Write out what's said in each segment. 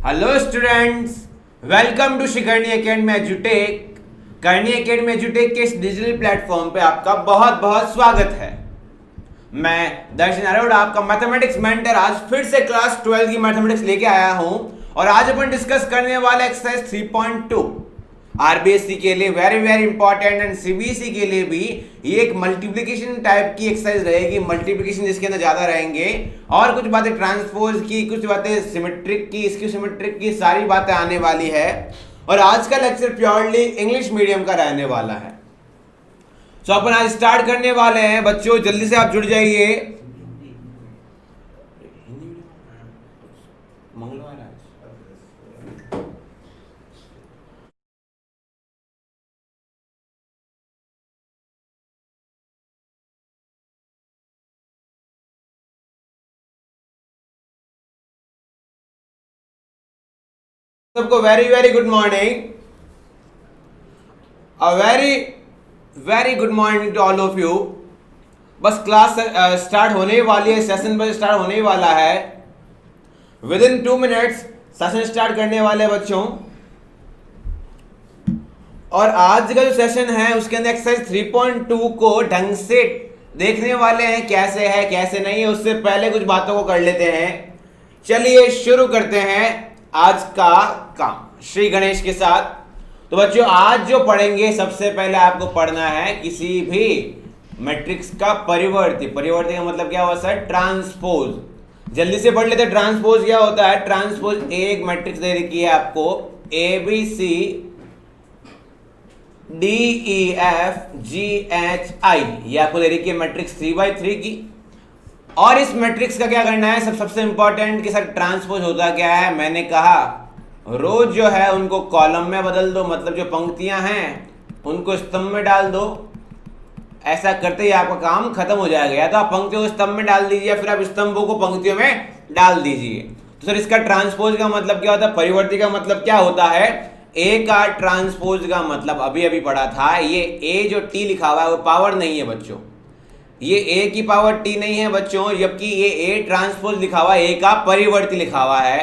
Hello students, welcome to शिकरणी academy एजुटेक। Karni academy एजुटेक के इस digital platform पे आपका बहुत बहुत स्वागत है। मैं दर्शन अरोड़ा, आपका मैथमेटिक्स मेंटर, आज फिर से क्लास 12 की मैथमेटिक्स लेके आया हूं और आज अपन डिस्कस करने वाले एक्सरसाइज 3.2 आरबीएससी के लिए very very important and CBSE के लिए भी ये एक मल्टीप्लिकेशन टाइप की एक्सरसाइज रहेगी। मल्टीप्लिकेशन जिसके अंदर ज्यादा रहेंगे और कुछ बातें ट्रांसपोज की, कुछ बातें सिमेट्रिक की, इसकी सिमेट्रिक की, सारी बातें आने वाली है। और आज का लेक्चर प्योरली इंग्लिश मीडियम का रहने वाला है। तो अपन आज स्टार्ट करने वाले हैं। बच्चों जल्दी से आप जुड़ जाइए। मंगलवार आज सबको very very good morning. A very very good morning to all of you. बस क्लास स्टार्ट होने वाली है, सेशन बस स्टार्ट होने वाला है। Within 2 minutes session start करने वाले बच्चों। और आज का जो सेशन है उसके अंदर एक्सरसाइज 3.2 को ढंग से देखने वाले हैं, कैसे है कैसे नहीं है। उससे पहले कुछ बातों को कर लेते हैं। चलिए शुरू करते हैं आज का काम श्री गणेश के साथ। तो बच्चों आज जो पढ़ेंगे, सबसे पहले आपको पढ़ना है किसी भी मैट्रिक्स का परिवर्ती। परिवर्ती का मतलब क्या हुआ सर? ट्रांसपोज। जल्दी से पढ़ लेते। ट्रांसपोज क्या होता है? ट्रांसपोज एक मैट्रिक्स दे रखी है आपको, A B C D E F G H I, ये आपको दे रखी है मैट्रिक्स 3x3 की। और इस मैट्रिक्स का क्या करना है? सबसे इंपॉर्टेंट कि सर ट्रांसपोज होता क्या है? मैंने कहा रोज जो है उनको कॉलम में बदल दो, मतलब जो पंक्तियां हैं उनको स्तंभ में डाल दो। ऐसा करते ही आपका काम खत्म हो जाएगा। या तो आप पंक्तियों को स्तंभ में डाल दीजिए, फिर आप स्तंभों को पंक्तियों में डाल दीजिए। तो सर इसका ट्रांसपोज का मतलब क्या होता है? परिवर्ती का मतलब क्या होता है? ए का ट्रांसपोज का मतलब अभी अभी पढ़ा था, ये ए जो टी लिखा हुआ है वो पावर नहीं है बच्चों, ये ए की पावर टी नहीं है बच्चों, जबकि ये ए ट्रांसपोज लिखा हुआ है, ए का परिवर्ती लिखा हुआ है।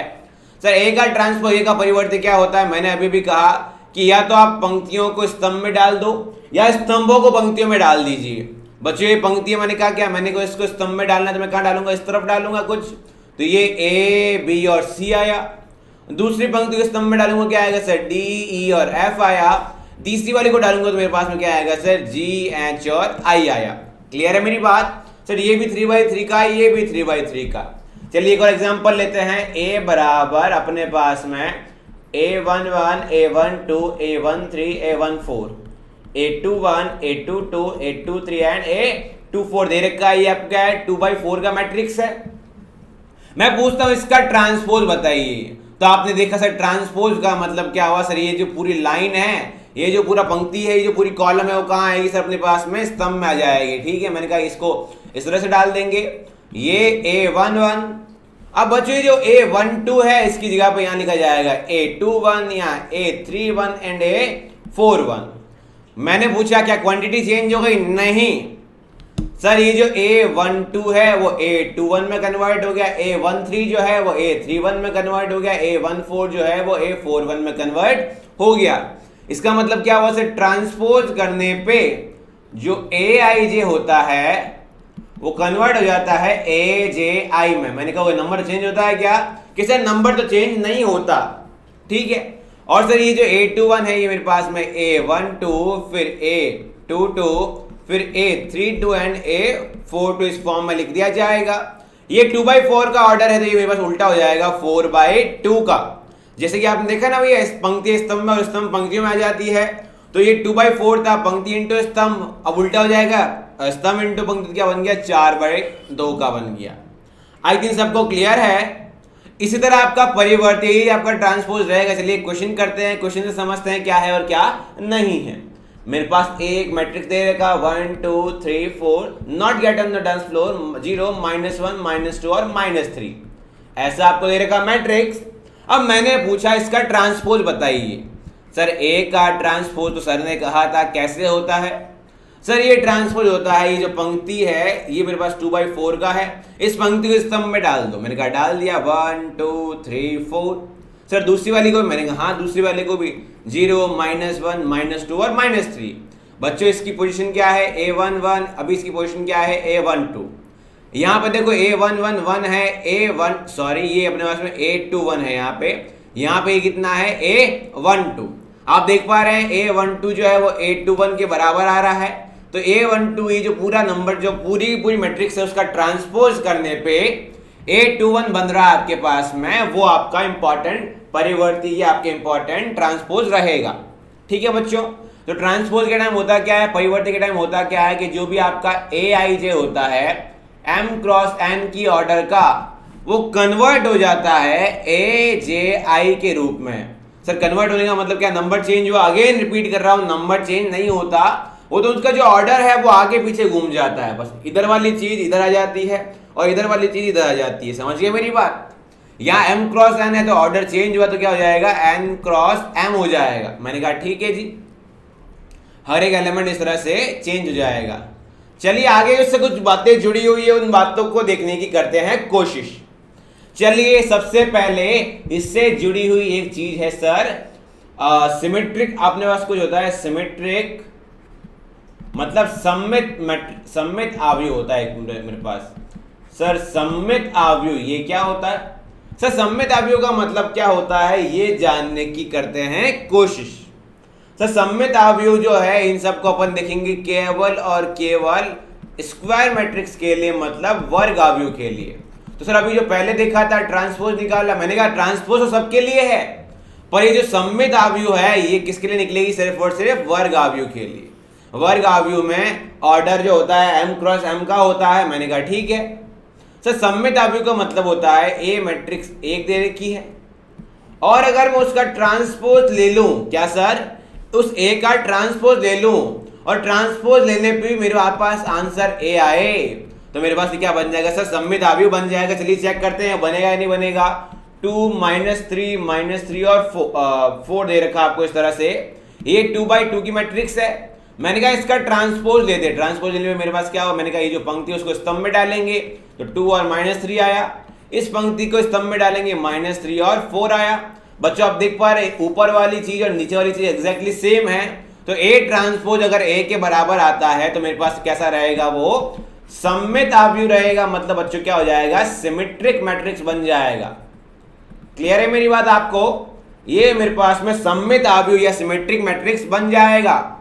सर ए का ट्रांसपोज ए का परिवर्ती क्या होता है? मैंने अभी भी कहा कि या तो आप पंक्तियों को स्तंभ में डाल दो या स्तंभों को पंक्तियों में डाल दीजिए। बच्चों ये पंक्तियां मैंने कहा क्या? मैंने को इसको स्तंभ में डालना है तो मैं कहाँ डालूंगा? इस तरफ डालूंगा कुछ। तो ये ए बी और सी आया। दूसरी पंक्ति को स्तंभ में डालूंगा, क्या आएगा सर? डी ई और एफ आया। तीसरी वाली को डालूंगा तो मेरे पास में क्या आएगा सर? जी एच और आई आया। क्लियर है मेरी बात? सर ये भी 3x3 का, ये भी 3x3 का। चलिए एक और एग्जांपल लेते हैं। ए बराबर अपने पास में a11 a12 a13 a14 a21 a22 a23 and a24 दे रखा है। ये आपका क्या है? 2x4 का मैट्रिक्स है। मैं पूछता हूं इसका ट्रांसपोज बताइए। तो आपने देखा सर ट्रांसपोज का मतलब क्या हुआ? सर ये जो पूरी लाइन है, ये जो पूरा पंक्ति है, ये जो पूरी कॉलम है वो कहाँ आएगी सर? अपने पास में स्तंभ में आ जाएगी। ठीक है, मैंने कहा इसको इस तरह से डाल देंगे। ये a11। अब बच्चों ये जो a12 है इसकी जगह पे यहाँ लिखा जाएगा a21 या a31 एंड a41। मैंने पूछा क्या क्वांटिटी चेंज हो गई? नहीं सर, ये जो a12 है वो a21 में कन्वर्ट हो गया, a13 जो है वो a31 में कन्वर्ट हो गया, a14 जो है वो a41 में कन्वर्ट हो गया। इसका मतलब क्या हुआ सर? ट्रांसपोज करने पे जो ए आई जे होता है वो कन्वर्ट हो जाता है ए जे आई में। मैंने कहा वो नंबर चेंज होता है क्या? कि सर नंबर तो चेंज नहीं होता। ठीक है। और सर ये जो a21 है ये मेरे पास में a12 फिर a22 फिर a32 एंड a42 इस फॉर्म में लिख दिया जाएगा। ये 2x4 का ऑर्डर है तो ये मेरे पास उल्टा हो जाएगा 4/2 का। जैसे कि आपने देखा ना भैया, पंक्ति स्तंभ में और स्तंभ पंक्तियों में आ जाती है। तो ये 2/4 था, पंक्ति इंटू स्तंभ, अब उल्टा हो जाएगा, स्तंभ इंटू पंक्ति क्या बन गया? 4/2 का बन गया। आई थिंक सबको क्लियर है। इसी तरह आपका परिवर्ती ही आपका ट्रांसपोज रहेगा। चलिए क्वेश्चन करते हैं, क्वेश्चन से समझते हैं क्या है और क्या नहीं है। मेरे पास एक मैट्रिक्स दे रखा 1 2 3 4, not get on the dance floor, 0 -1 -2 और -3, ऐसा आपको दे रखा मैट्रिक्स। अब मैंने पूछा इसका ट्रांसपोज बताइए। सर ए का ट्रांसपोज तो सर ने कहा था कैसे होता है? सर ये ट्रांसपोज होता है, ये जो पंक्ति है ये मेरे पास 2/4 का है, इस पंक्ति को स्तंभ में डाल दो। मैंने कहा डाल दिया 1 2 3 4। सर दूसरी वाली को भी, मैंने कहा हाँ दूसरी वाली को भी 0 -1 -2 और -3। बच्चों इसकी पोजीशन क्या है A11, अभी इसकी पोजीशन क्या है A12। यहाँ पे देखो A11 1 है, A1 सॉरी ये अपने पास में A21 है यहाँ पे कितना है A12। आप देख पा रहे हैं A12 जो है वो A21 के बराबर आ रहा है। तो A12 ये जो पूरा नंबर जो पूरी मैट्रिक्स है उसका ट्रांसपोज करने पे A21 बन रहा है आपके पास में, वो आपका इंपॉर्टेंट परिवर्ती या आपके इंपॉर्टेंट ट्रांसपोज रहेगा। ठीक है बच्चों, तो ट्रांसपोज के टाइम होता क्या है, परिवर्ती के टाइम होता क्या है कि जो भी आपका AIJ होता है M क्रॉस N की ऑर्डर का, वो कन्वर्ट हो जाता है AJI के रूप में। सर कन्वर्ट होने का मतलब क्या, नंबर चेंज हुआ, अगेन रिपीट कर रहा हूं नंबर चेंज नहीं होता, वो तो उसका जो ऑर्डर है वो आगे पीछे घूम जाता है, बस इधर वाली चीज इधर आ जाती है और इधर वाली चीज इधर आ जाती है। समझ गए मेरी बात। यहाँ M क्रॉस N है तो ऑर्डर चेंज हुआ तो क्या हो जाएगा N क्रॉस M हो जाएगा। मैंने कहा ठीक है जी, हर एक एलिमेंट इस तरह से चेंज हो जाएगा। चलिए आगे उससे कुछ बातें जुड़ी हुई है, उन बातों को देखने की करते हैं कोशिश। चलिए सबसे पहले इससे जुड़ी हुई एक चीज है सर सिमेट्रिक, अपने पास कुछ होता है सिमेट्रिक मतलब सममित आव्यूह होता है एक मेरे पास। सर सममित आव्यूह ये क्या होता है? सर सममित आव्यूह का मतलब क्या होता है ये जानने की करते हैं कोशिश। सर सममित आव्यूह जो है इन सबको अपन देखेंगे केवल और केवल स्क्वायर मैट्रिक्स के लिए, मतलब वर्ग आव्यूह के लिए। तो सर अभी जो पहले देखा था ट्रांसपोज निकाला, मैंने कहा ट्रांसपोज तो सबके लिए है, पर ये जो सममित आव्यूह है ये किसके लिए निकलेगी, सिर्फ और सिर्फ वर्ग आव्यूह के लिए। वर्ग आव्यूह में ऑर्डर जो होता है M क्रॉस M का होता है। मैंने कहा ठीक है। सर सममित आव्यूह का मतलब होता है A मैट्रिक्स एक दे रखी है और अगर मैं उसका ट्रांसपोज ले लूं, क्या सर, उस A का ट्रांसपोज ले लूं और ट्रांसपोज लेने पे मेरे पास आंसर A आए तो मेरे पास क्या बन जाएगा सर, सममित आव्यूह बन जाएगा। चलिए चेक करते हैं बनेगा या नहीं बनेगा। 2 -3 और 4 दे रखा आपको इस तरह से, ये 2/2 की मैट्रिक्स है। मैंने कहा इसका ट्रांसपोज ले दे, ट्रांसपोज लेने में मेरे पास क्या हुआ, मैंने कहा ये जो पंक्ति है उसको स्तंभ में डालेंगे तो 2 और -3 आया, इस पंक्ति को स्तंभ में डालेंगे -3 और 4 आया। बच्चों आप देख पा रहे ऊपर वाली चीज और नीचे वाली चीज एग्जैक्टली सेम है, तो A ट्रांसपोज अगर A के बराबर आता है तो मेरे पास कैसा रहेगा, वो सममित आव्यूह रहेगा। मतलब बच्चों क्या हो जाएगा, सिमेट्रिक मैट्रिक्स बन जाएगा। क्लियर है मेरी बात आपको? ये मेरे पास में सममित आव्यूह या सिमेट्रिक मैट्रिक्स बन जाएगा।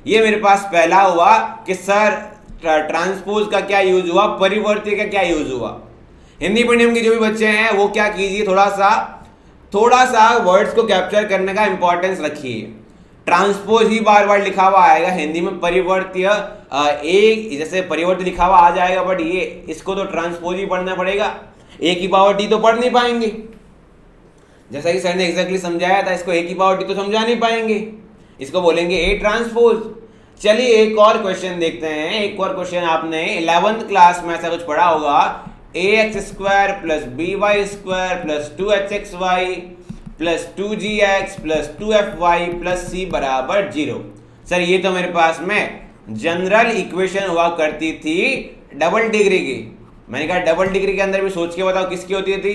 ये मेरे पास पहला हुआ कि सर ट्रांसपोज का क्या यूज हुआ, परिवर्ती का क्या यूज हुआ। हिंदी मीडियम के जो भी बच्चे हैं वो क्या कीजिए, थोड़ा सा वर्ड्स को कैप्चर करने का इंपॉर्टेंस रखिए। ट्रांसपोज ही बार बार लिखा हुआ आएगा हिंदी में, परिवर्तीय एक जैसे परिवर्ती लिखा हुआ आ जाएगा, बट ये इसको तो ट्रांसपोज ही पढ़ना पड़ेगा, A की पावर T तो पढ़ नहीं पाएंगे। जैसा कि सर ने एग्जैक्टली समझाया था, इसको A की पावर T तो समझा नहीं पाएंगे, इसको बोलेंगे A ट्रांसपोज। चलिए एक और क्वेश्चन देखते हैं। एक और क्वेश्चन आपने 11th क्लास में ऐसा कुछ पढ़ा होगा, ax² + by² + 2hxy + 2gx + 2fy + c = 0। Sir ये तो मेरे पास में जनरल इक्वेशन हुआ करती थी डबल डिग्री की। मैंने कहा डबल डिग्री के अंदर भी सोच के बताओ किसकी होती थी।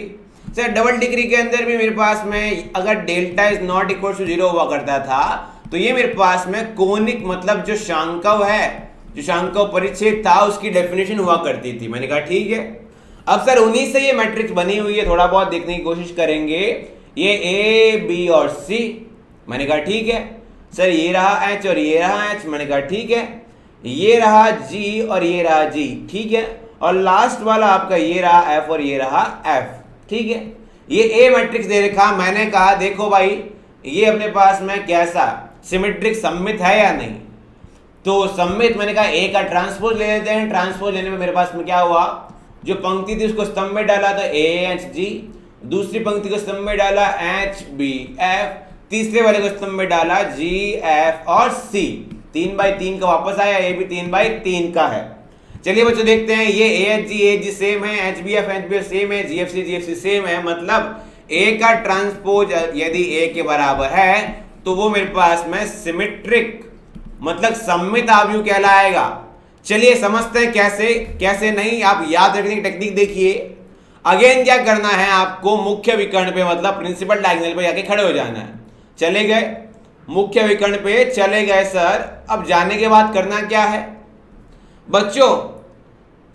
सर डबल डिग्री के अंदर भी मेरे पास में अगर delta is not equal to 0 हुआ करता था तो ये मेरे पास में कोनिक मतलब जो शांकव है, जो शांकव परिच्छेद था उसकी डेफिनेशन हुआ करती थी। मैंने कहा ठीक है। अब सर उन्हीं से ये मैट्रिक्स बनी हुई है, थोड़ा बहुत देखने की कोशिश करेंगे। ये A B और C, मैंने कहा ठीक है। सर ये रहा H और ये रहा H, मैंने कहा ठीक है। ये रहा G और ये रहा G, ठीक है। और लास्ट वाला आपका ये रहा F और ये रहा F, ठीक है। ये A मैट्रिक्स दे रखा, मैंने कहा देखो भाई ये अपने पास में कैसा सिमेट्रिक सममित है या नहीं। तो सममित मैंने कहा A का ट्रांसपोज ले लेते हैं। ट्रांसपोज लेने में मेरे पास में क्या हुआ, जो पंक्ति थी उसको स्तंभ में डाला तो AHG, दूसरी पंक्ति को स्तंभ में डाला HBF, तीसरे वाले को स्तंभ में डाला GF और C। 3/3 का वापस आया, ये भी 3/3 का है। चलिए बच्चों देखते हैं, ये AHG सेम है, HBF सेम है, GFC सेम है। मतलब A का ट्रांसपोज यदि A के बराबर है तो वो मेरे पास में सिमेट्रिक मतलब सममित आव्यूह कहलाएगा। चलिए समझते हैं कैसे नहीं, आप याद रखने की टेक्निक देखिए। अगेन क्या करना है आपको, मुख्य विकर्ण पे मतलब प्रिंसिपल डायगोनल पे जाके खड़े हो जाना है। चले गए मुख्य विकर्ण पे, चले गए सर। अब जाने के बाद करना क्या है बच्चों,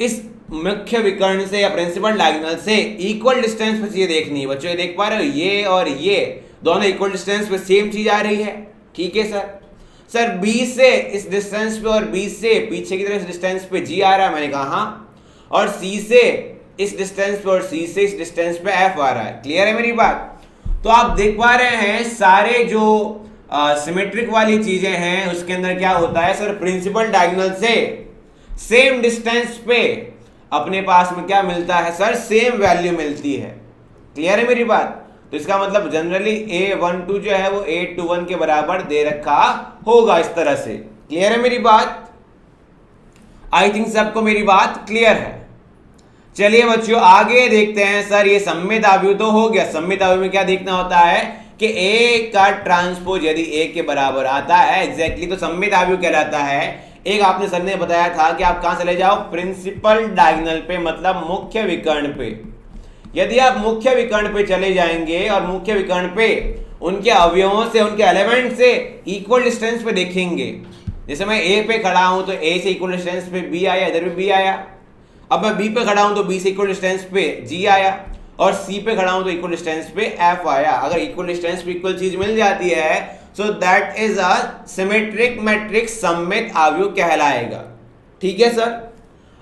इस मुख्य विकर्ण से या प्रिंसिपल डायगोनल से इक्वल डिस्टेंस पे चीजें देखनी है बच्चों। ये देख पा रहे हो, ये और ये दोनों इक्वल डिस्टेंस पे सेम चीज आ रही है, ठीक है सर। सर B से इस डिस्टेंस पे और B से पीछे की तरफ इस डिस्टेंस पे G आ रहा है, मैंने कहा हाँ। और C से इस डिस्टेंस पे और C से इस डिस्टेंस पे F आ रहा है। क्लियर है मेरी बात? तो आप देख पा रहे हैं सारे जो सिमेट्रिक वाली चीजें हैं उसके अंदर क्या होता है सर, प्रिंसिपल डायगोनल से सेम डिस्टेंस पे अपने पास में क्या मिलता है सर, सेम वैल्यू मिलती है। क्लियर है मेरी बात? तो इसका मतलब जनरली A12 जो है वो A21 के बराबर दे रखा होगा इस तरह से। क्लियर है मेरी बात? आई थिंक सबको मेरी बात क्लियर है। चलिए बच्चों आगे देखते हैं। सर ये सममित अवयव तो हो गया। सममित अवयव में क्या देखना होता है कि A का ट्रांसपोज यदि A के बराबर आता है एग्जैक्टली तो सममित अवयव कहलाता है। एक आपने सर ने बताया था कि आप कहां चले जाओ, प्रिंसिपल डायगोनल पे मतलब मुख्य विकर्ण पे। यदि आप मुख्य विकर्ण पे चले जाएंगे और मुख्य विकर्ण पे उनके अवयवों से उनके एलिमेंट से इक्वल डिस्टेंस पे देखेंगे, जैसे मैं A पे खड़ा हूं तो A से इक्वल डिस्टेंस पे B आया, इधर भी B आया। अब मैं B पे खड़ा हूं तो B से इक्वल डिस्टेंस पे G आया, और C पे खड़ा हूं तो इक्वल डिस्टेंस पे F आया। अगर इक्वल डिस्टेंस पे इक्वल चीज मिल जाती है so that is a symmetric matrix, सममित अवयव कहलाएगा। ठीक है सर।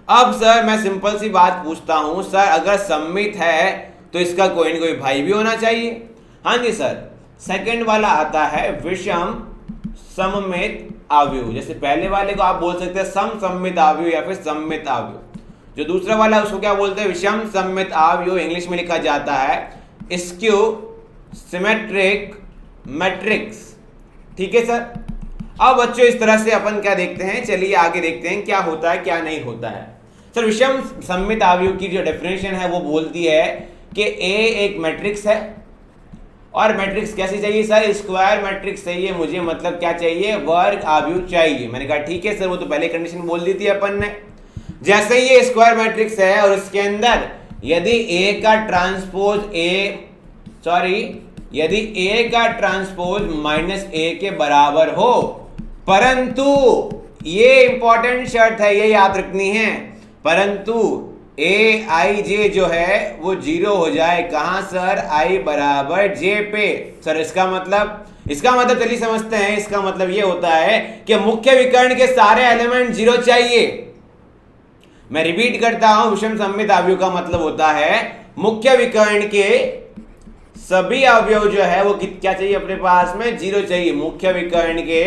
अब सर मैं सिंपल सी बात पूछता हूं, सर अगर सममित है तो इसका कोई न कोई भाई भी होना चाहिए। हाँ जी सर, सेकंड वाला आता है विषम सममित अवयव। जैसे पहले वाले को आप बोल सकते हैं सम सममित अवयव या फिर सममित अवयव। जो दूसरा वाला उसको क्या बोलते हैं, विषम सममित अवयव। इंग्लिश में लिखा जाता है स्क्यू सिमेट्रिक मैट्रिक्स। ठीक है सर। अब बच्चों इस तरह से अपन क्या देखते हैं, चलिए आगे देखते हैं क्या होता है क्या नहीं होता है। सर विषम सममित अवयव की जो डेफिनेशन है वो बोलती है कि A एक मैट्रिक्स है, और मैट्रिक्स कैसी चाहिए सर, स्क्वायर मैट्रिक्स चाहिए मुझे, मतलब क्या चाहिए, वर्ग अवयव चाहिए। मैंने कहा ठीक है सर, वो तो पहले कंडीशन बोल दी थी अपन ने। जैसे ही ये स्क्वायर मैट्रिक्स है और इसके अंदर यदि A का ट्रांसपोज यदि A का ट्रांसपोज -A के बराबर हो, परंतु ये इंपॉर्टेंट शर्त है, ये याद रखनी है, परंतु Aij जो है वो 0 हो जाए। कहां सर, I बराबर J पे। सर इसका मतलब चलिए समझते हैं। इसका मतलब ये होता है कि मुख्य विकर्ण के सारे एलिमेंट 0 चाहिए। मैं रिपीट करता हूं, विषम सममित अवयव का मतलब होता है मुख्य विकर्ण के सभी अवयव जो है वो क्या चाहिए अपने पास में, 0 चाहिए। मुख्य विकर्ण के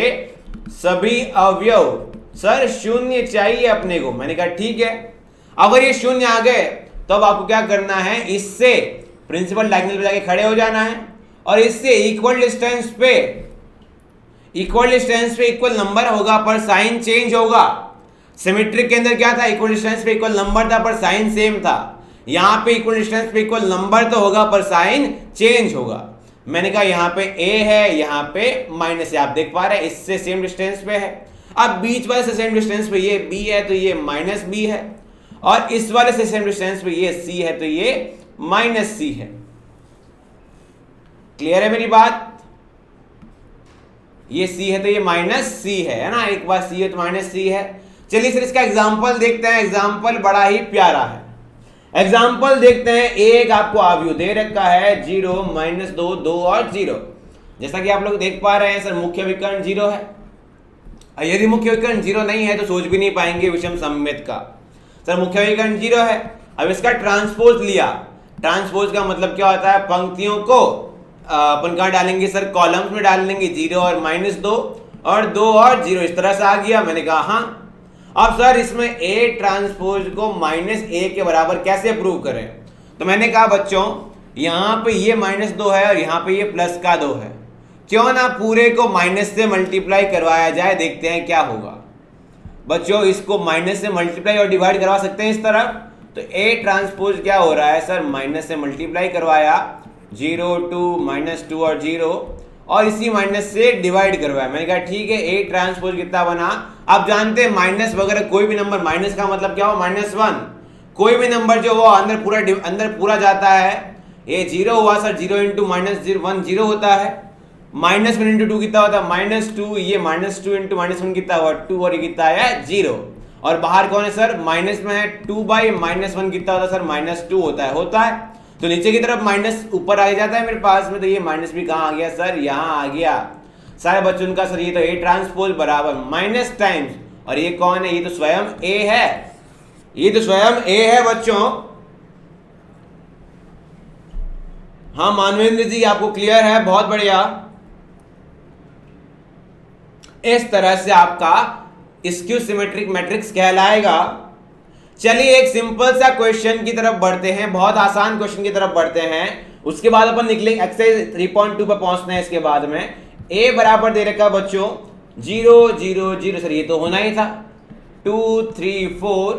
सभी अवयव सर 0 चाहिए अपने को। मैंने कहा ठीक है। अगर ये 0 आ गए तब आपको क्या करना है, इससे प्रिंसिपल डायगोनल पे जाके खड़े हो जाना है और इससे इक्वल डिस्टेंस पे इक्वल नंबर होगा पर साइन चेंज होगा। सिमेट्रिक के अंदर क्या था, इक्वल डिस्टेंस पे इक्वल नंबर था पर साइन सेम था। यहां पे इक्वल डिस्टेंस पे इक्वल नंबर तो होगा पर साइन चेंज होगा। मैंने कहा यहां पे A है, यहां पे माइनस है, आप देख पा रहे हैं इससे सेम डिस्टेंस पे है। अब बीच वाले से सेम डिस्टेंस पे ये B है तो ये -B है, और इस वाले से सेम डिस्टेंस पे ये C है तो ये -C है। क्लियर है मेरी बात? ये C है तो ये -C है ना, एक बार C है तो -C है। चलिए सर इसका एग्जाम्पल देखते हैं। एग्जाम्पल बड़ा ही प्यारा है। एग्जाम्पल देखते हैं। एक आपको अवयव दे रखा है 0, -2, 2 और 0। जैसा कि आप लोग देख पा रहे हैं सर मुख्य विकर्ण 0 है। यदि मुख्य विकर्ण 0 नहीं है तो सोच भी नहीं पाएंगे विषम सममित का। सर मुख्य विकर्ण 0 है, अब इसका ट्रांसपोज लिया। ट्रांसपोज का मतलब क्या होता है, पंक्तियों को अपन कहां डालेंगे सर, कॉलम्स में डाल लेंगे। 0 और -2 और 2 और 0 इस तरह से आ गया। मैंने कहा हाँ। अब सर इसमें A ट्रांसपोज को -A के बराबर कैसे प्रूव करें, तो मैंने कहा बच्चों यहां पे ये -2 है और यहां पे ये +2 है, क्यों ना पूरे को माइनस से मल्टीप्लाई करवाया जाए, देखते हैं क्या होगा। बच्चों इसको माइनस से मल्टीप्लाई और डिवाइड करवा सकते हैं इस तरफ, तो A ट्रांसपोज क्या हो रहा है सर, माइनस से मल्टीप्लाई करवाया 0, 2, -2 और 0, और इसी माइनस से डिवाइड करवाया। मैंने कहा ठीक है। A ट्रांसपोज कितना बना, आप जानते हैं माइनस वगैरह कोई भी नंबर माइनस का मतलब क्या हो, -1, कोई भी नंबर जो वो अंदर पूरा जाता है, ये 0 हुआ सर, 0 इंटू -1 0 होता है, -1 इंटू 2 कितना होता है -2, ये -2 इंटू -1 कितना हुआ 2, और ये कितना है 0, और बाहर कौन है सर माइनस में है, 2/-1 कितना होता है सर -2 होता है। तो नीचे की तरफ माइनस ऊपर आ जाता है मेरे पास में, तो ये माइनस भी कहाँ आ गया सर, यहाँ आ गया सारे बच्चों का सर। ये तो A ट्रांसपोज बराबर माइनस टाइम्स, और ये कौन है, ये तो स्वयं A है, ये तो स्वयं A है बच्चों। हाँ मानवेंद्र जी आपको क्लियर है, बहुत बढ़िया। इस तरह से आपका स्क्यू सिमेट्रिक मैट्रिक्स कहलाएगा। चलिए एक सिंपल सा क्वेश्चन की तरफ बढ़ते हैं, बहुत आसान क्वेश्चन की तरफ बढ़ते हैं, उसके बाद अपन निकलेंगे एक्सरसाइज 3.2 पर पहुंचना है। इसके बाद में A बराबर दे रखा बच्चों 0 0 0, सर ये तो होना ही था, 2 3 4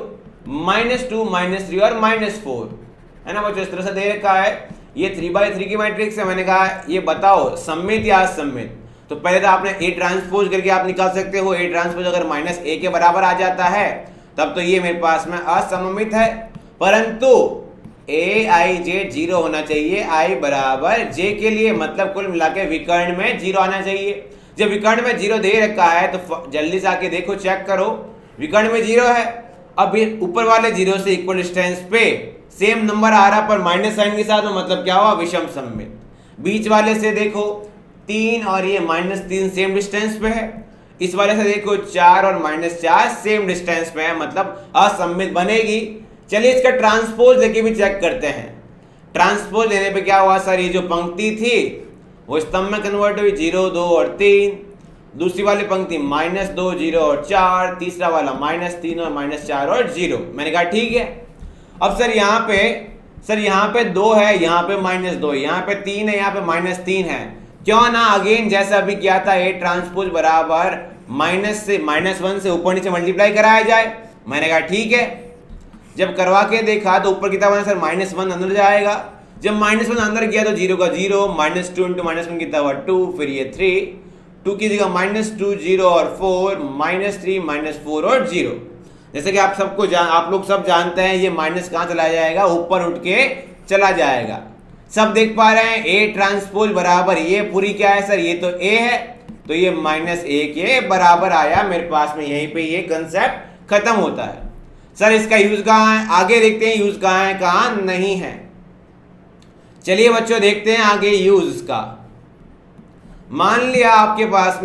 -2 -3 और -4 है ना बच्चों, इस तरह से दे रखा है। ये 3/3 की मैट्रिक्स है। मैंने कहा ये बताओ सममित या असममित, तो पहले तो आपने A ट्रांसपोज करके आप निकाल सकते हो। A ट्रांसपोज अगर -A के बराबर आ जाता है तब तो ये मेरे पास में असममित है, परंतु AIJ 0 होना चाहिए, I बराबर J के लिए, मतलब कुल मिला के विकर्ण में 0 आना चाहिए। जब विकर्ण में 0 दे रखा है तो जल्दी से आके देखो, चेक करो, विकर्ण में 0 है। अब ये ऊपर वाले 0 से इक्वल डिस्टेंस पे सेम नंबर आ रहा पर माइनस साइन के साथ में, मतलब क्या हुआ, विषम सममित। बीच वाले से देखो 3 और ये -3 सेम डिस्टेंस पे है, इस वाले से देखो 4 और -4 सेम डिस्टेंस पे है, मतलब असममित बनेगी। चलिए इसका ट्रांसपोज लेके भी चेक करते हैं। ट्रांसपोज लेने पे क्या हुआ सर, ये जो पंक्ति थी वो स्तंभ में कन्वर्ट हुई, 0 2 और 3, दूसरी वाली पंक्ति -2 0 और 4, तीसरा वाला -3 और -4 और 0। मैंने कहा ठीक है। अब सर यहाँ पे 2 है, यहाँ पे -2, यहाँ पे 3 है, यहाँ पे -3 है, क्यों ना अगेन जैसा अभी किया था A ट्रांसपोज बराबर -1 से ऊपर नीचे मल्टीप्लाई कराया जाए। मैंने कहा ठीक है। जब करवा के देखा तो ऊपर कितना बना सर, -1 अंदर जाएगा, जब -1 अंदर गया तो 0 का 0, -2 इंटू -1 कितना हुआ 2, फिर ये 2 की जगह -2 0 और 4, -3 -4 और 0। जैसे कि आप लोग सब जानते हैं, ये माइनस कहाँ चला जाएगा, ऊपर उठ के चला जाएगा। सब देख पा रहे हैं, A ट्रांसपोज बराबर ये पूरी क्या है सर, ये तो A है, तो ये -1 के बराबर आया मेरे पास में। यहीं पे ये कंसेप्ट खत्म होता है। सर इसका यूज कहाँ है, आगे देखते हैं यूज कहाँ है, कहाँ नहीं है। चलिए बच्चों देखते हैं आगे यूज इसका। मान लिया आपके पास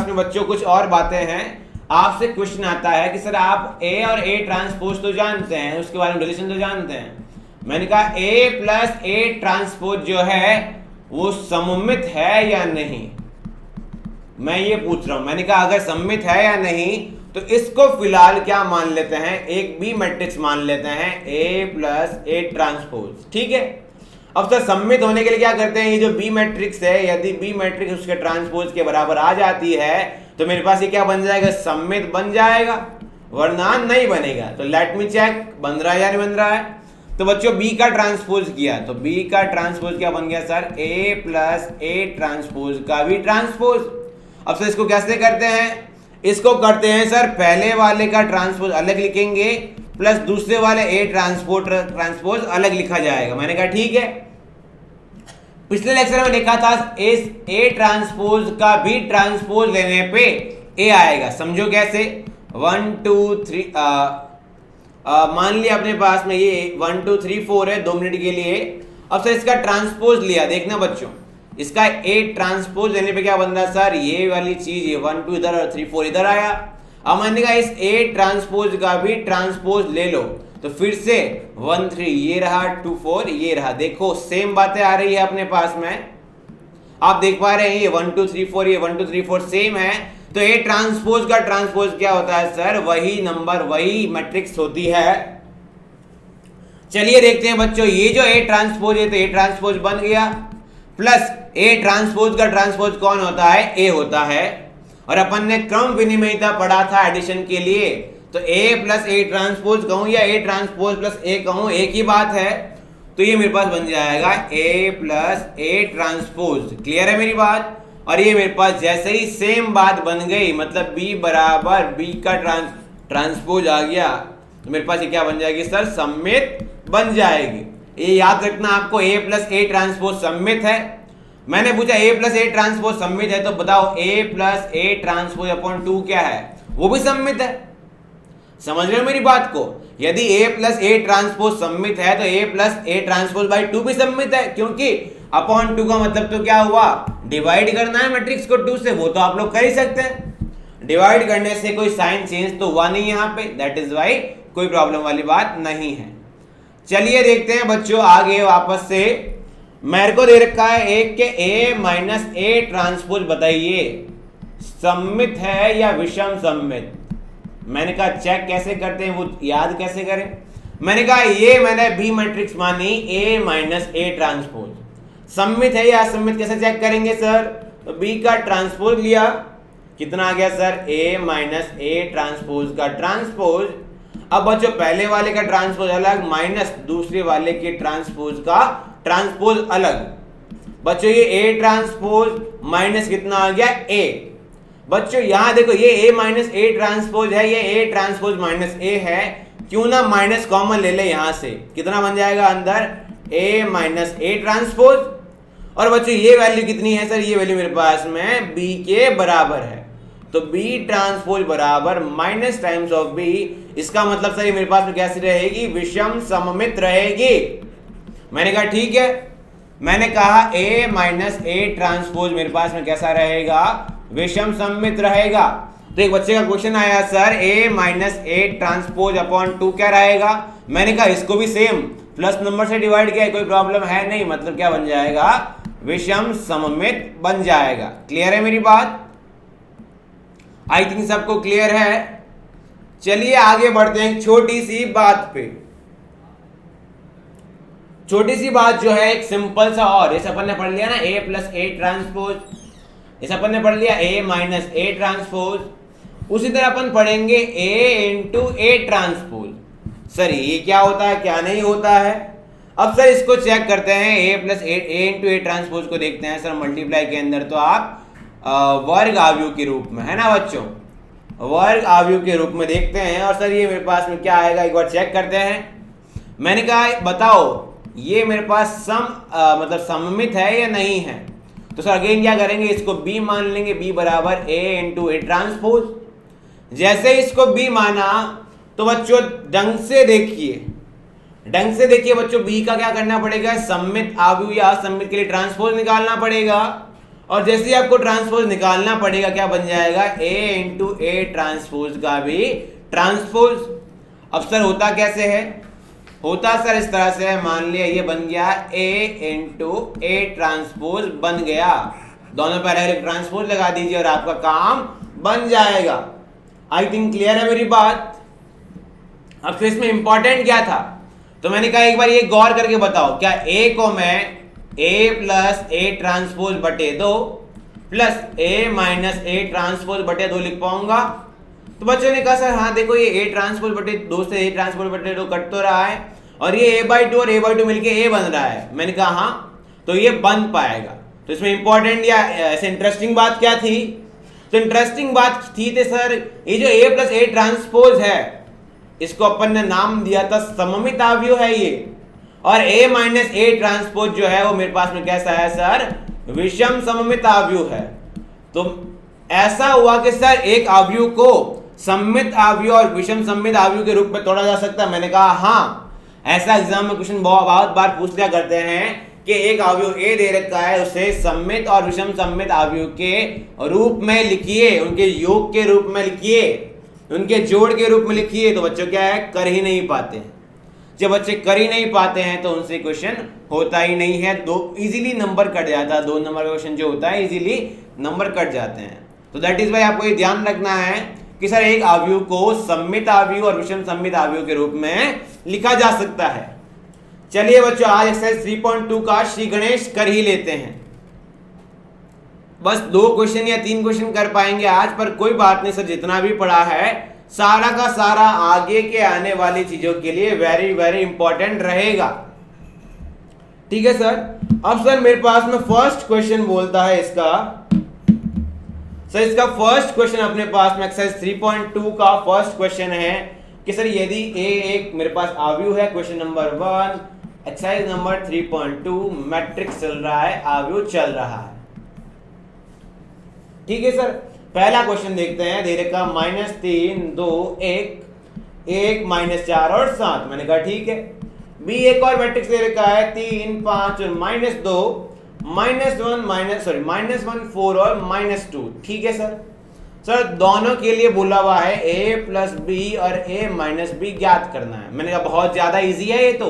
में बच्चों कुछ और बातें हैं, आपसे क्वेश्चन आता है कि सर आप A और A ट्रांसपोज तो जानते हैं, उसके बारे में रिलेशन तो जानते हैं। मैंने कहा A प्लस A ट्रांसपोज जो है वो सममित है या नहीं, मैं ये पूछ रहा हूं। मैंने कहा अगर सममित है या नहीं तो इसको फिलहाल क्या मान लेते हैं, एक B मैट्रिक्स मान लेते हैं, A प्लस A ट्रांसपोज, ठीक है। अब सर सममित होने के लिए क्या करते हैं, ये जो B मैट्रिक्स है, यदि B मैट्रिक्स उसके ट्रांसपोज के बराबर आ जाती है तो मेरे पास ये क्या बन जाएगा, सममित बन जाएगा, वरना नहीं बनेगा। तो लेट मी चेक, बन रहा है या नहीं बन रहा है। तो बच्चों B का ट्रांसपोज किया तो B का ट्रांसपोज क्या बन गया sir, A plus A transpose का भी ट्रांसपोज। अब सर इसको कैसे करते हैं, इसको करते हैं सर पहले वाले का ट्रांसपोज अलग लिखेंगे प्लस दूसरे वाले A ट्रांसपोज अलग लिखा जाएगा। मैंने कहा ठीक है। पिछले लेक्चर में देखा था इस A ट्रांसपोज का भी ट्रांसपोज लेने पे A आएगा, समझो कैसे। 1 2 3 मान लिया अपने पास में ये 1 2 3 4 है 2 मिनट के लिए। अब सर इसका ट्रांसपोज लिया, देखना बच्चों इसका A ट्रांसपोज लेने पे क्या बन रहा है सर, ये वाली चीज, ये 1 2 इधर और 3 4 इधर आया। अब मैंने कहा इस A ट्रांसपोज का भी ट्रांसपोज ले लो, तो फिर से 1 3 ये रहा, 2 4 ये रहा। देखो सेम बातें आ रही है अपने पास में, आप देख पा रहे हैं ये 1 2 3 4 ये 1 2 3 4 सेम है। तो A ट्रांसपोज का ट्रांसपोज क्या होता है सर, वही नंबर वही मैट्रिक्स होती है। चलिए देखते हैं बच्चों, ये जो A ट्रांसपोज है तो A ट्रांसपोज बन गया, प्लस A ट्रांसपोज का ट्रांसपोज कौन होता है, A होता है। और अपन ने क्रम विनिमयता पढ़ा था एडिशन के लिए, तो A प्लस A ट्रांसपोज कहूं या A ट्रांसपोज प्लस A कहूं, एक ही बात है। तो ये मेरे पास बन जाएगा A plus A transpose. Clear है मेरी बात। और ये मेरे पास जैसे ही सेम बात बन गई, मतलब B बराबर B का ट्रांसपोज आ गया तो मेरे पास ये क्या बन जाएगी सर, सममित बन जाएगी। ये याद रखना आपको, A प्लस ए ट्रांसपोज सममित है। मैंने पूछा A प्लस ए ट्रांसपोज सममित है तो बताओ A plus A transpose upon 2 क्या है, वो भी सममित है। समझ रहे हो मेरी बात को? यदि A प्लस ए ट्रांसपोज सममित है तो A plus A transpose by 2 भी सममित है, क्योंकि अपॉन 2 का मतलब तो क्या हुआ, डिवाइड करना है मैट्रिक्स को 2 से, वो तो आप लोग कर ही सकते हैं। डिवाइड करने से कोई साइन चेंज तो हुआ नहीं यहाँ पे, दैट इज वाई कोई प्रॉब्लम वाली बात नहीं है। चलिए देखते हैं बच्चों आगे वापस से। मेरे को दे रखा है एक के A माइनस ए ट्रांसपोज, बताइए सममित है या विषम सममित। मैंने कहा चेक कैसे करते हैं, वो याद कैसे करें। मैंने कहा ये मैंने बी मैट्रिक्स मानी A माइनस ए ट्रांसपोज, सममित है या असममित कैसे चेक करेंगे सर। तो B का ट्रांसपोज लिया, कितना आ गया sir, A minus A transpose का ट्रांसपोज। अब बच्चों पहले वाले का ट्रांसपोज अलग माइनस दूसरे वाले के ट्रांसपोज का ट्रांसपोज अलग। बच्चों ये A ट्रांसपोज माइनस कितना आ गया A। बच्चों यहां देखो ये A माइनस ए ट्रांसपोज है, ये A ट्रांसपोज माइनस A है, क्यों ना माइनस कॉमन ले ले यहां से, कितना बन जाएगा अंदर A माइनस ए ट्रांसपोज। और बच्चों ये वैल्यू कितनी है सर, ये वैल्यू मेरे पास में B के बराबर है, तो B ट्रांसपोज बराबर माइनस टाइम्स ऑफ B। इसका मतलब सर ये मेरे पास में कैसी रहेगी, विषम सममित रहेगी। मैंने कहा ठीक है, मैंने कहा A माइनस ए ट्रांसपोज मेरे पास में कैसा रहेगा, विषम सममित रहेगा। तो एक बच्चे का क्वेश्चन आया sir A minus A transpose upon 2 क्या रहेगा। मैंने कहा इसको भी सेम प्लस नंबर से डिवाइड किया, कोई प्रॉब्लम है नहीं, मतलब क्या बन जाएगा, विषम सममित बन जाएगा। क्लियर है मेरी बात? आई थिंक सबको क्लियर है। चलिए आगे बढ़ते हैं छोटी सी बात पे। छोटी सी बात जो है एक सिंपल सा, और इस अपन ने पढ़ लिया ना A प्लस ए ट्रांसपोज, इस अपन ने पढ़ लिया A माइनस ए ट्रांसपोज। उसी तरह अपन पढ़ेंगे A into A transpose. Sir ये क्या होता है, क्या नहीं होता है। अब सर इसको चेक करते हैं, A plus A into A transpose को देखते हैं सर मल्टीप्लाई के अंदर, तो आप वर्ग आव्यूह के रूप में, है ना बच्चों, वर्ग आव्यूह के रूप में देखते हैं। और सर ये मेरे पास में क्या आएगा, एक बार चेक करते हैं। मैंने कहा बताओ ये मेरे पास मतलब सममित है या नहीं है। तो सर अगेन क्या करेंगे, इसको B मान लेंगे, B बराबर A इंटू ए ट्रांसपोज। जैसे इसको B माना तो बच्चों ढंग से देखिए बच्चों, B का क्या करना पड़ेगा, सममित आव्यूह या असममित के लिए ट्रांसपोज निकालना पड़ेगा। और जैसे ही आपको ट्रांसपोज निकालना पड़ेगा क्या बन जाएगा, A इंटू ए ट्रांसपोज का भी ट्रांसपोज। अब सर होता कैसे है, होता सर इस तरह से है, मान लिया ये बन गया A इंटू ए ट्रांसपोज बन गया, दोनों पर अलग ट्रांसपोज लगा दीजिए और आपका काम बन जाएगा। आई थिंक क्लियर है मेरी बात। अब फिर इसमें इंपॉर्टेंट क्या था, तो मैंने कहा एक बार ये गौर करके बताओ, क्या A को मैं A प्लस ए ट्रांसपोज बटे 2 plus A minus A transpose बटे 2 लिख पाऊंगा। तो बच्चों ने कहा सर हाँ देखो ये A ट्रांसपोज बटे 2 से A ट्रांसपोज बटे 2 कट तो रहा है, और ये A/2 और A/2 मिलके A बन रहा है। मैंने कहा हाँ तो ये बन पाएगा। तो इसमें इंपॉर्टेंट या ऐसे इंटरेस्टिंग बात क्या थी, तो इंटरेस्टिंग बात थी थे सर ये जो A प्लस ए ट्रांसपोज है इसको अपन ने नाम दिया था सममित आव्यूह है ये, और A माइनस ए ट्रांसपोज जो है वो मेरे पास में कैसा है सर, विषम सममित आव्यूह है। तो ऐसा हुआ कि सर एक आव्यूह को सममित आव्यूह और विषम सममित आव्यूह के रूप में तोड़ा जा सकता है। मैंने कहा हाँ, ऐसा एग्जाम में क्वेश्चन बहुत बार पूछ लिया करते हैं कि एक आव्यूह A दे रखा है, उसे सममित और विषम सममित आव्यूह के रूप में लिखिए, उनके योग के रूप में लिखिए, उनके जोड़ के रूप में लिखिए। तो बच्चों क्या है, कर ही नहीं पाते हैं। जब बच्चे कर ही नहीं पाते हैं तो उनसे क्वेश्चन होता ही नहीं है, दो इजीली नंबर कट जाता है, 2 नंबर का क्वेश्चन जो होता है इजीली नंबर कट जाते हैं। तो दैट इज वाई आपको ये ध्यान रखना है कि सर एक आव्यूह को सममित आव्यूह और विषम सममित आव्यूह के रूप में लिखा जा सकता है। चलिए बच्चों आज एक्सरसाइज 3.2 का श्री गणेश कर ही लेते हैं। बस 2 क्वेश्चन या 3 क्वेश्चन कर पाएंगे आज, पर कोई बात नहीं सर, जितना भी पढ़ा है सारा का सारा आगे के आने वाली चीजों के लिए वेरी वेरी इंपॉर्टेंट रहेगा। ठीक है सर। अब सर मेरे पास में फर्स्ट क्वेश्चन बोलता है इसका, सर इसका फर्स्ट क्वेश्चन अपने पास में एक्सरसाइज 3.2 का फर्स्ट क्वेश्चन है कि सर यदि ए एक मेरे पास आव्यूह है, question number 1 exercise number 3.2 matrix चल रहा है, आव्यूह चल रहा है। ठीक है सर, पहला क्वेश्चन देखते हैं। दे रखा -3 2 1 1 -4 और 7। मैंने कहा ठीक है। बी एक और मैट्रिक्स दे रखा है 3 5 और -2 -1 4 और -2। ठीक है सर। सर दोनों के लिए बोला हुआ है a प्लस बी और a माइनस बी ज्ञात करना है। मैंने कहा बहुत ज्यादा इजी है ये तो।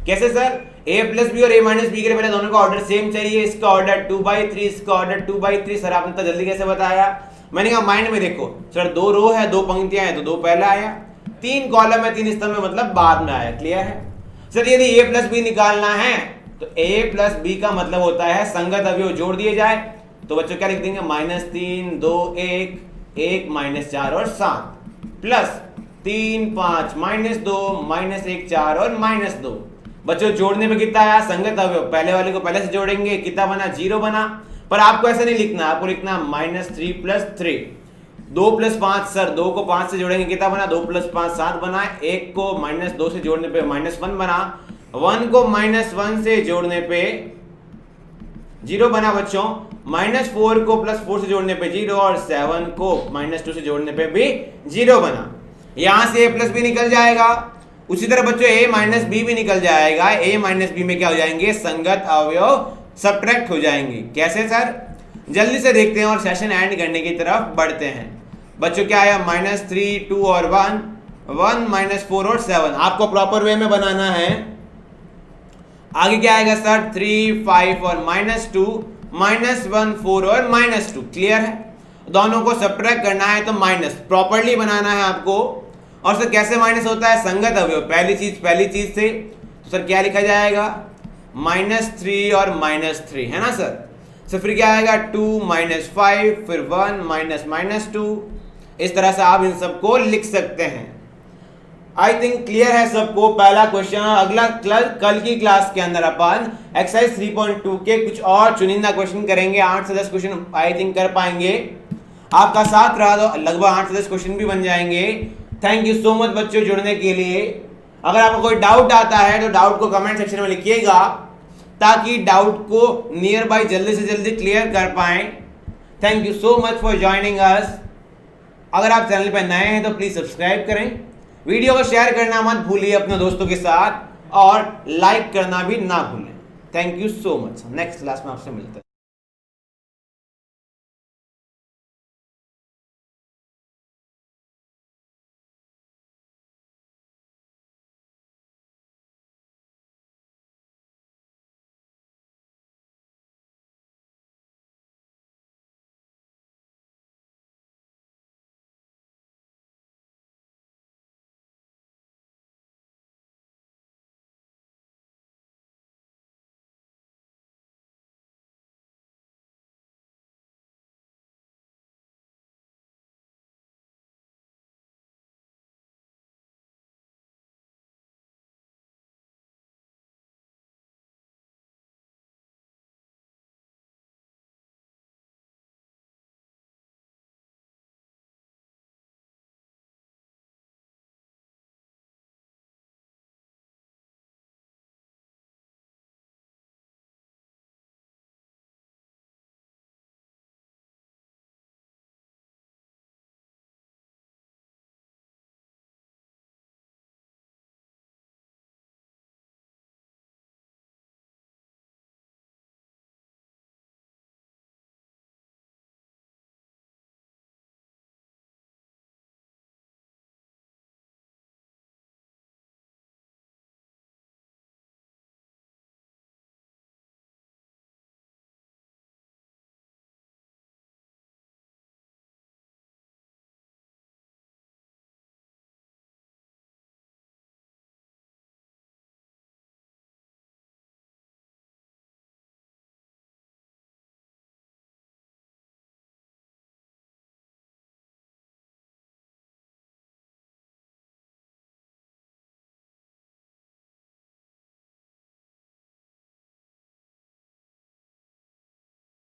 कैसे सर? a प्लस बी और a माइनस बी के लिए पहले दोनों का ऑर्डर सेम चाहिए। इसका ऑर्डर 2/3, इसका ऑर्डर 2/3। सर आपने तो जल्दी कैसे बताया? मैंने कहा माइंड में देखो सर, 2 रो है, 2 पंक्तियां हैं तो 2 पहला आया, 3 कॉलम है 3 स्तंभ में, मतलब बाद में आया। क्लियर है सर? यदि a प्लस बी निकालना है तो a प्लस बी का मतलब होता है संगत अवयव जोड़ दिए जाए। तो बच्चों क्या लिख देंगे? -3 2 1 1 -4 और 7 प्लस 3 5 -2 -1 4 और -2। बच्चों जोड़ने में कितना आया? संगत अवयव पहले वाले को पहले से जोड़ेंगे, कितना बना? 0 बना। पर आपको ऐसा नहीं लिखना, आपको लिखना -3 + 3 2 + 5। सर 2 को 5 से जोड़ेंगे, कितना बना? 2 + 5 7 बना। 1 को -2 से जोड़ने पे -1 बना। 1 को -1 से जोड़ने पे 0 बना बच्चों। -4 को +4 से जोड़ने पे 0 और 7 को -2 से जोड़ने पे भी 0 बना। यहां से a प्लस बी निकल जाएगा। उसी तरह बच्चों a माइनस बी भी निकल जाएगा। a माइनस बी में क्या हो जाएंगे? संगत अवयव सब्ट्रैक्ट हो जाएंगे। कैसे सर? जल्दी से देखते हैं और सेशन एंड करने की तरफ बढ़ते हैं। बच्चों क्या आया? -3 2 और 1 1 -4 और 7। आपको प्रॉपर वे में बनाना है। आगे क्या आएगा सर? 3 5 और -2 -1 4 और -2। क्लियर है? दोनों को सब्ट्रैक्ट करना है तो माइनस प्रॉपरली बनाना है आपको। और सर कैसे माइनस होता है? संगत अवयव पहली चीज से। तो सर क्या लिखा जाएगा? -3 और -3 है ना सर। सो फिर क्या आएगा? 2 -5 फिर 1 -2। इस तरह से आप इन सबको लिख सकते हैं। आई थिंक क्लियर है सबको पहला क्वेश्चन। अगला कल की क्लास के अंदर अपन एक्सरसाइज 3.2 के कुछ और चुनिंदा क्वेश्चन करेंगे। 8 से 10 क्वेश्चन आई थिंक कर पाएंगे। आपका साथ रहा तो लगभग 8 से 10 क्वेश्चन भी बन जाएंगे। थैंक यू सो मच बच्चों जुड़ने के लिए। अगर आपको कोई डाउट आता है तो डाउट को कमेंट सेक्शन में लिखिएगा ताकि डाउट को नियर बाय जल्दी से जल्दी क्लियर कर पाएं। Thank you so much for joining us. अगर आप चैनल पर नए हैं तो प्लीज सब्सक्राइब करें, वीडियो को शेयर करना मत भूलिए अपने दोस्तों के साथ और लाइक करना भी ना भूलें। Thank you so much. Next class में आपसे मिलते हैं।